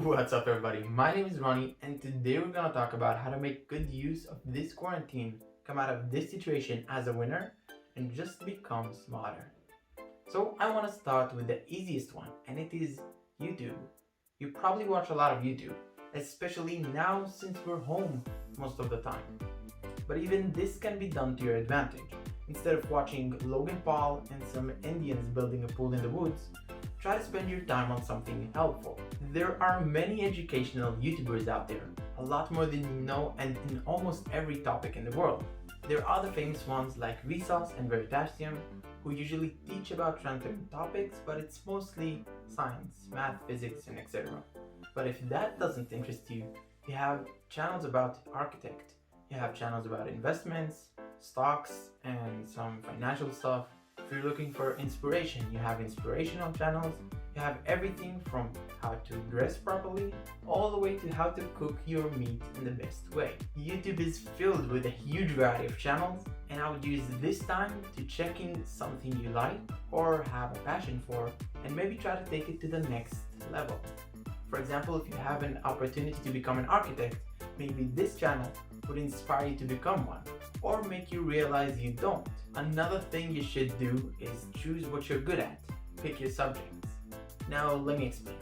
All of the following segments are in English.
What's up everybody, my name is Rany and today we're gonna talk about how to make good use of this quarantine, come out of this situation as a winner, and just become smarter. So I want to start with the easiest one, and it is YouTube. You probably watch a lot of YouTube, especially now since we're home most of the time. But even this can be done to your advantage. Instead of watching Logan Paul and some Indians building a pool in the woods, try to spend your time on something helpful. There are many educational YouTubers out there, a lot more than you know and in almost every topic in the world. There are the famous ones like Vsauce and Veritasium, who usually teach about random topics, but it's mostly science, math, physics, and etc. But if that doesn't interest you, you have channels about architect, you have channels about investments, stocks, and some financial stuff. If you're looking for inspiration, you have inspirational channels. You have everything from how to dress properly all the way to how to cook your meat in the best way. YouTube is filled with a huge variety of channels, and I would use this time to check in something you like or have a passion for and maybe try to take it to the next level. For example, if you have an opportunity to become an architect, maybe this channel would inspire you to become one or make you realize you don't. Another thing you should do is choose what you're good at. Pick your subjects. Now let me explain.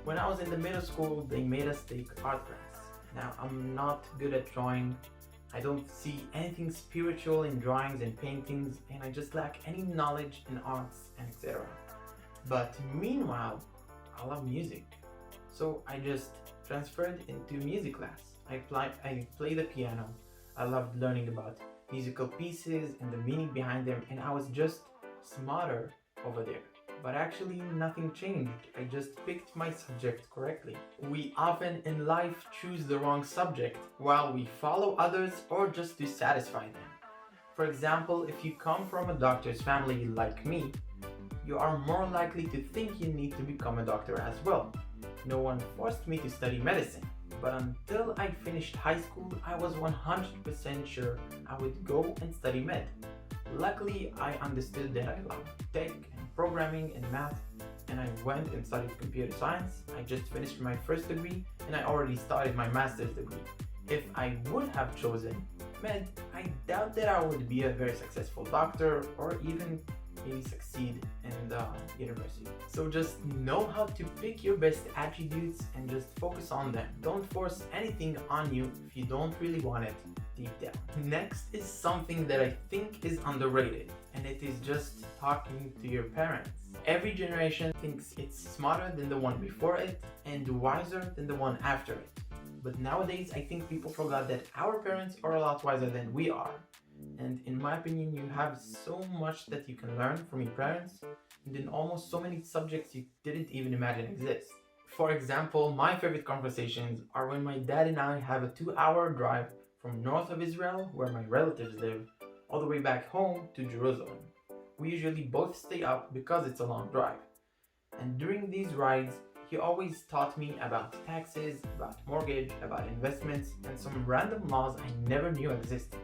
When I was in the middle school, they made us take art class. Now I'm not good at drawing. I don't see anything spiritual in drawings and paintings, and I just lack any knowledge in arts and etc. But meanwhile, I love music. So I just transferred into music class. I play the piano. I loved learning about musical pieces and the meaning behind them, and I was just smarter over there. But actually nothing changed, I just picked my subject correctly. We often in life choose the wrong subject while we follow others or just to satisfy them. For example, if you come from a doctor's family like me, you are more likely to think you need to become a doctor as well. No one forced me to study medicine, but until I finished high school, I was 100% sure I would go and study med. Luckily, I understood that I love tech and programming and math, and I went and studied computer science. I just finished my first degree, and I already started my master's degree. If I would have chosen med, I doubt that I would be a very successful doctor or even maybe succeed in the university. So just know how to pick your best attributes and just focus on them. Don't force anything on you if you don't really want it deep down. Next is something that I think is underrated, and it is just talking to your parents. Every generation thinks it's smarter than the one before it and wiser than the one after it. But nowadays I think people forgot that our parents are a lot wiser than we are. And in my opinion, you have so much that you can learn from your parents, and in almost so many subjects you didn't even imagine exist. For example, my favorite conversations are when my dad and I have a 2-hour drive from north of Israel, where my relatives live, all the way back home to Jerusalem. We usually both stay up because it's a long drive. And during these rides, he always taught me about taxes, about mortgage, about investments, and some random laws I never knew existed.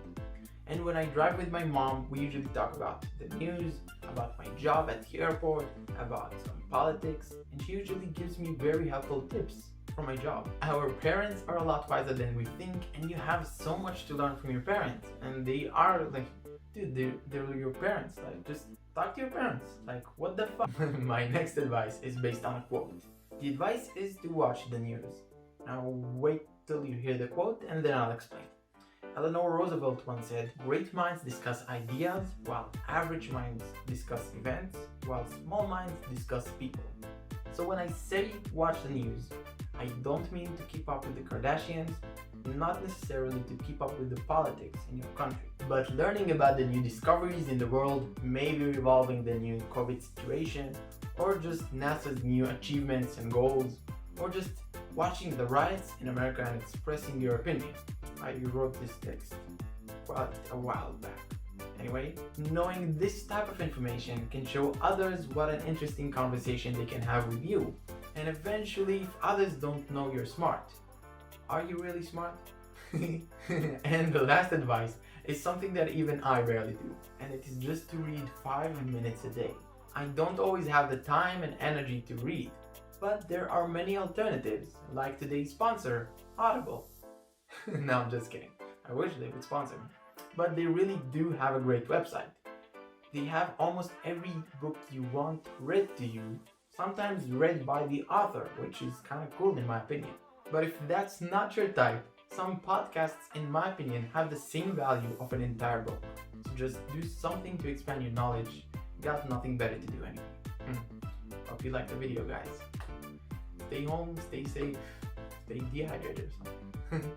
And when I drive with my mom, we usually talk about the news, about my job at the airport, about some politics, and she usually gives me very helpful tips for my job. Our parents are a lot wiser than we think, and you have so much to learn from your parents. And they are like, dude, they're your parents. Like, just talk to your parents. Like, what the fuck? My next advice is based on a quote. The advice is to watch the news. Now wait till you hear the quote and then I'll explain. Eleanor Roosevelt once said, "Great minds discuss ideas, while average minds discuss events, while small minds discuss people." So when I say watch the news, I don't mean to keep up with the Kardashians, not necessarily to keep up with the politics in your country, but learning about the new discoveries in the world, maybe revolving the new COVID situation, or just NASA's new achievements and goals, or just watching the riots in America and expressing your opinion. I wrote this text quite a while back. Anyway, knowing this type of information can show others what an interesting conversation they can have with you. And eventually, if others don't know you're smart, are you really smart? And the last advice is something that even I rarely do, and it is just to read 5 minutes a day. I don't always have the time and energy to read, But there are many alternatives, like today's sponsor, Audible. No, I'm just kidding. I wish they would sponsor me. But they really do have a great website. They have almost every book you want read to you, sometimes read by the author, which is kind of cool in my opinion. But if that's not your type, some podcasts, in my opinion, have the same value of an entire book. So just do something to expand your knowledge. Got nothing better to do anyway. Hope you liked the video, guys. Stay home, stay safe, stay dehydrated or something.